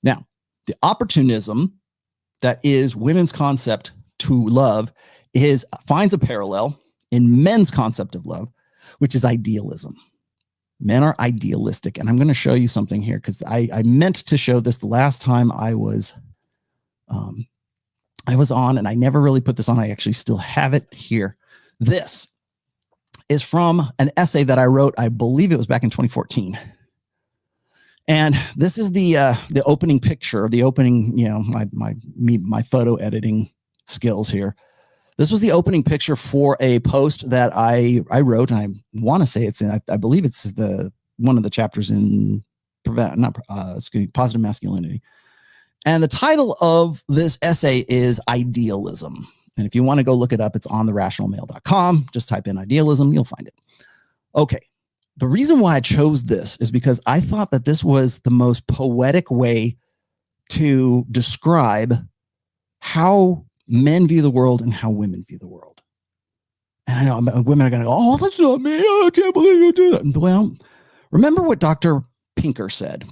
Now, the opportunism that is women's concept to love finds a parallel in men's concept of love, which is idealism. Men are idealistic. And I'm going to show you something here because I meant to show this the last time I was on, and I never really put this on. I actually still have it here. This is from an essay that I wrote. I believe it was back in 2014. And this is the opening picture, the opening, my photo editing skills here. This was the opening picture for a post that I wrote, and I want to say it's in, I believe it's one of the chapters in positive masculinity. And the title of this essay is Idealism. And if you want to go look it up, it's on therationalmale.com. Just type in idealism, you'll find it. Okay. The reason why I chose this is because I thought that this was the most poetic way to describe how men view the world and how women view the world. And I know women are going to go, oh, that's not me. I can't believe you do that. Well, remember what Dr. Pinker said.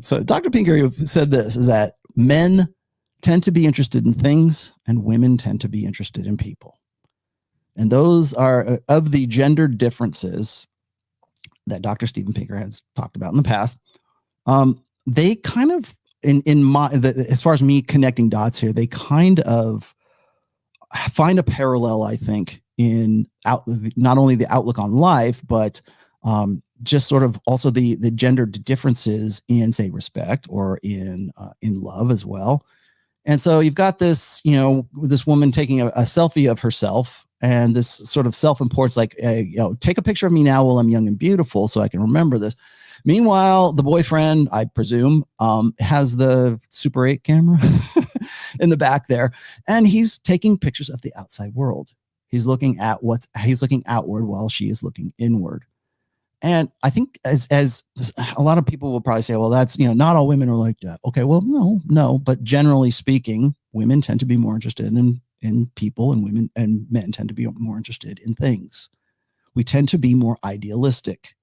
So Dr. Pinker said this, is that men tend to be interested in things and women tend to be interested in people. And those are of the gender differences that Dr. Steven Pinker has talked about in the past. They kind of, as far as me connecting dots here, they kind of find a parallel, I think, in not only the outlook on life, but just sort of also the gender differences in, say, respect or in love as well. And so you've got this, this woman taking a selfie of herself. And this sort of self-importance, like, take a picture of me now while I'm young and beautiful so I can remember this. Meanwhile, the boyfriend, I presume, has the Super 8 camera in the back there, and he's taking pictures of the outside world. He's looking outward while she is looking inward. And I think as a lot of people will probably say, well, that's, not all women are like that. Okay, well, no, but generally speaking, women tend to be more interested in people, and women and men tend to be more interested in things. We tend to be more idealistic.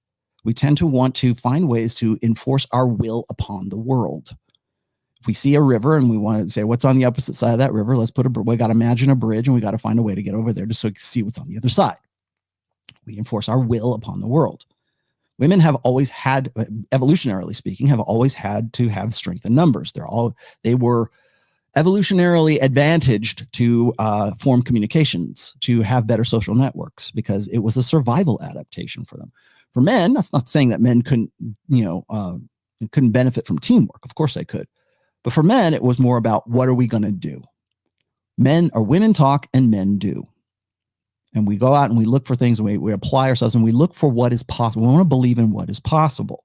We tend to want to find ways to enforce our will upon the world. If we see a river and we want to say, what's on the opposite side of that river? We got to imagine a bridge and we got to find a way to get over there just so we can see what's on the other side. We enforce our will upon the world. Women have always had, evolutionarily speaking, to have strength in numbers. They were evolutionarily advantaged to form communications, to have better social networks, because it was a survival adaptation for them. For men, that's not saying that men couldn't benefit from teamwork. Of course they could. But for men, it was more about, what are we going to do? Women talk and men do. And we go out and we look for things, and we apply ourselves, and we look for what is possible. We want to believe in what is possible.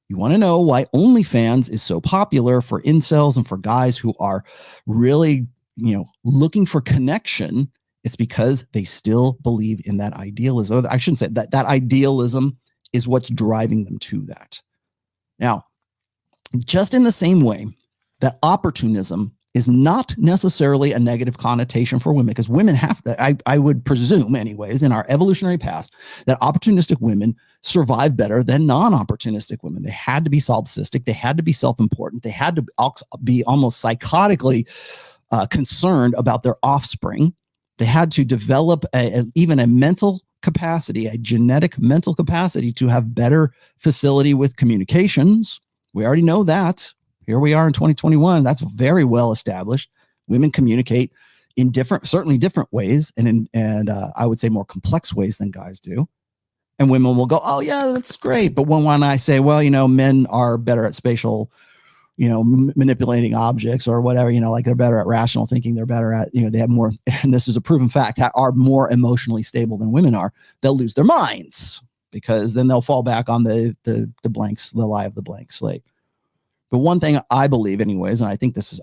You want to know why OnlyFans is so popular for incels and for guys who are really, looking for connection. It's because they still believe in that idealism. I shouldn't say that idealism is what's driving them to that. Now, just in the same way that opportunism is not necessarily a negative connotation for women, because women have to, I would presume anyways, in our evolutionary past, that opportunistic women survive better than non-opportunistic women. They had to be solipsistic. They had to be self-important. They had to be almost psychotically concerned about their offspring. They had to develop even a mental capacity, a genetic mental capacity, to have better facility with communications. We already know that. Here we are in 2021. That's very well established. Women communicate in certainly different ways, and I would say more complex ways than guys do. And women will go, oh yeah, that's great. But when I say, well, men are better at spatial, manipulating objects or whatever, like they're better at rational thinking. They're better at, they have more, and this is a proven fact, are more emotionally stable than women are. They'll lose their minds, because then they'll fall back on the lie of the blank slate. But one thing I believe anyways, and I think this,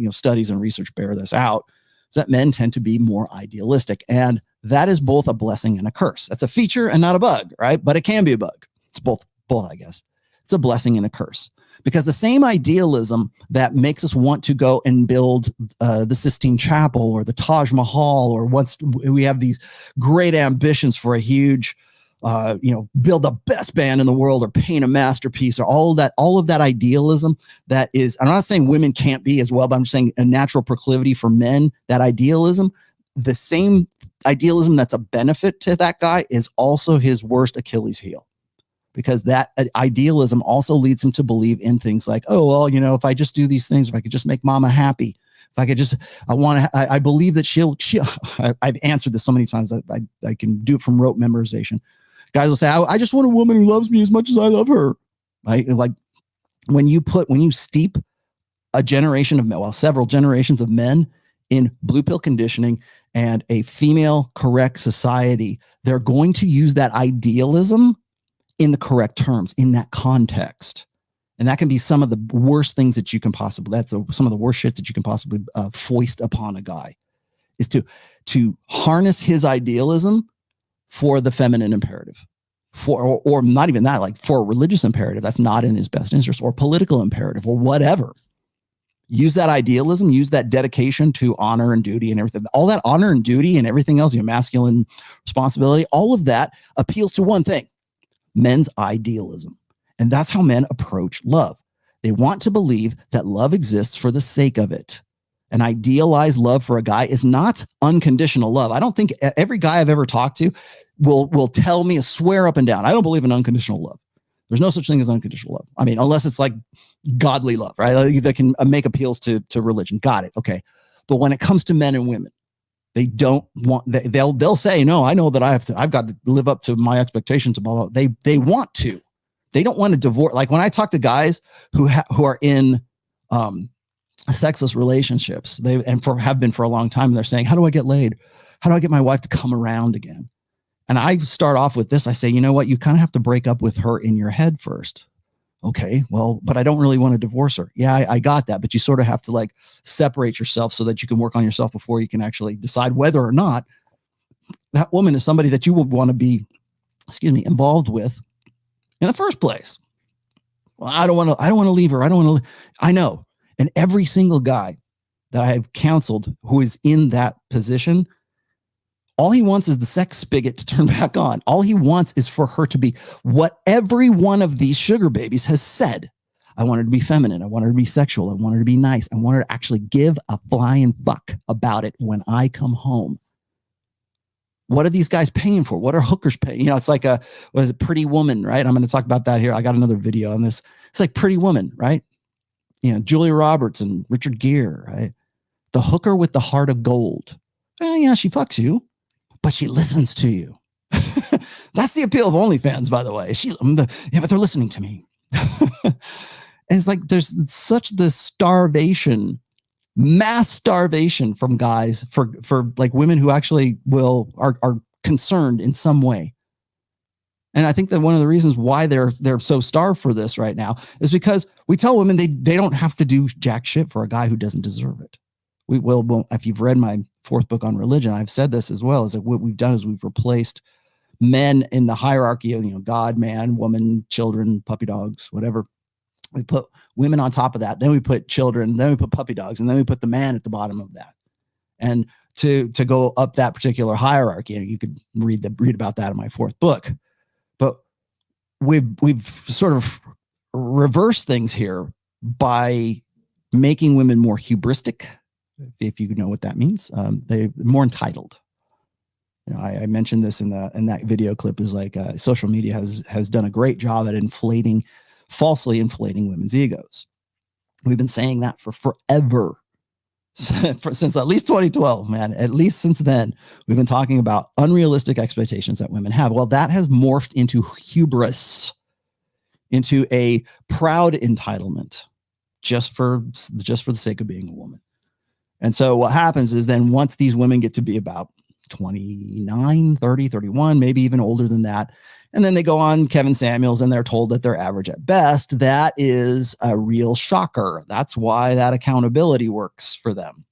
studies and research bear this out, is that men tend to be more idealistic. And that is both a blessing and a curse. That's a feature and not a bug, right? But it can be a bug. It's both, I guess. It's a blessing and a curse, because the same idealism that makes us want to go and build the Sistine Chapel or the Taj Mahal, or we have these great ambitions for a huge build the best band in the world or paint a masterpiece, or all of that idealism that is, I'm not saying women can't be as well, but I'm just saying a natural proclivity for men, that idealism, the same idealism that's a benefit to that guy is also his worst Achilles heel, because that idealism also leads him to believe in things like, oh, well, if I just do these things, if I could just make mama happy, if I could just, I believe that I've answered this so many times that I can do it from rote memorization. Guys will say, I just want a woman who loves me as much as I love her. Right? Like when you steep a generation of men, several generations of men in blue pill conditioning and a female correct society, they're going to use that idealism in the correct terms, in that context. And that can be some of the worst things that you can possibly, some of the worst shit that you can possibly foist upon a guy, is to harness his idealism for the feminine imperative, or not even that, like for a religious imperative that's not in his best interest, or political imperative, or whatever. Use that idealism, use that dedication to honor and duty and everything. All that honor and duty and everything else, masculine responsibility, all of that appeals to one thing: men's idealism. And that's how men approach love. They want to believe that love exists for the sake of it. An idealized love for a guy is not unconditional love. I don't think every guy I've ever talked to will tell me, swear up and down, I don't believe in unconditional love. There's no such thing as unconditional love. I mean, unless it's like godly love, right? That can make appeals to religion. Got it. Okay. But when it comes to men and women, they don't want, they'll say, no, I know that I've got to live up to my expectations. Blah, blah. They want to. They don't want to divorce. Like when I talk to guys who are in sexless relationships, have been for a long time, and they're saying, how do I get laid? How do I get my wife to come around again? And I start off with this. I say, you know what? You kind of have to break up with her in your head first. Okay, well, but I don't really want to divorce her. Yeah, I got that. But you sort of have to like separate yourself so that you can work on yourself before you can actually decide whether or not that woman is somebody that you would want to be, involved with in the first place. Well, I don't want to leave her. I know. And every single guy that I have counseled who is in that position, all he wants is the sex spigot to turn back on. All he wants is for her to be what every one of these sugar babies has said. I want her to be feminine. I want her to be sexual. I want her to be nice. I want her to actually give a flying fuck about it when I come home. What are these guys paying for? What are hookers paying? It's like what is it? Pretty Woman, right? I'm going to talk about that here. I got another video on this. It's like Pretty Woman, right? Julia Roberts and Richard Gere, right? The hooker with the heart of gold. She fucks you, but she listens to you. That's the appeal of OnlyFans, by the way. But they're listening to me. And it's like there's such the starvation, mass starvation from guys for like women who actually are concerned in some way. And I think that one of the reasons why they're so starved for this right now is because we tell women they don't have to do jack shit for a guy who doesn't deserve it. Well, if you've read my 4th book on religion, I've said this as well, is that what we've done is we've replaced men in the hierarchy of, God, man, woman, children, puppy dogs, whatever. We put women on top of that. Then we put children, then we put puppy dogs, and then we put the man at the bottom of that. And to go up that particular hierarchy, you could read about that in my 4th book. But we've sort of reversed things here by making women more hubristic, if you know what that means. They're more entitled. I mentioned this in that video clip, is like social media has done a great job at falsely inflating women's egos. We've been saying that for forever. Since at least 2012, man, at least since then, we've been talking about unrealistic expectations that women have. Well, that has morphed into hubris, into a proud entitlement, just for the sake of being a woman. And so what happens is then once these women get to be about 29, 30, 31, maybe even older than that, and then they go on Kevin Samuels and they're told that they're average at best, that is a real shocker. That's why that accountability works for them.